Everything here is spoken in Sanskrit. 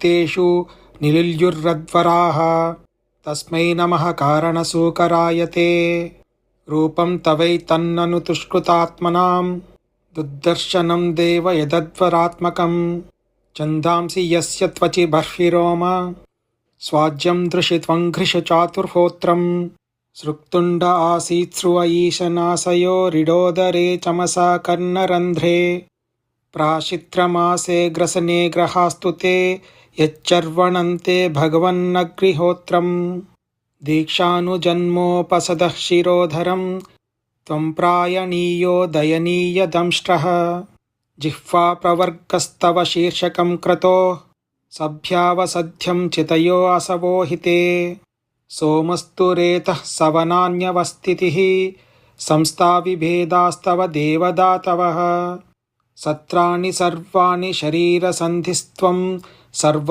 वित्तेषु निलिल्युर्रध्वराः तस्मै नमः कारणसूकराय ते रूपं तवैतन्ननु तुष्कृतात्मनां दुर्दर्शनं देव यदध्वरात्मकं छन्दांसि यस्य त्वचि बर्हिरोम स्वाज्यं दृशित्वं घृशचातुर्होत्रं सृक्तुण्ड आसीत् स्रुव ईशनासयो रिडोदरे चमसा कर्णरन्ध्रे प्राशित्रमासे ग्रसने ग्रहास्तु ते यच्चर्वणन्ते भगवन्नग्निहोत्रं दीक्षानुजन्मोपसदः शिरोधरं त्वं प्रायणीयो दयनीयदंष्ट्रः जिह्वा प्रवर्गस्तव शीर्षकं क्रतो सभ्यावसध्यं चितयो असवो हिते सोमस्तु रेतः सवनान्यवस्थितिः संस्था विभेदास्तव देवदातवः सत्राणि सर्वाणि शरीरसन्धिस्त्वं सर्व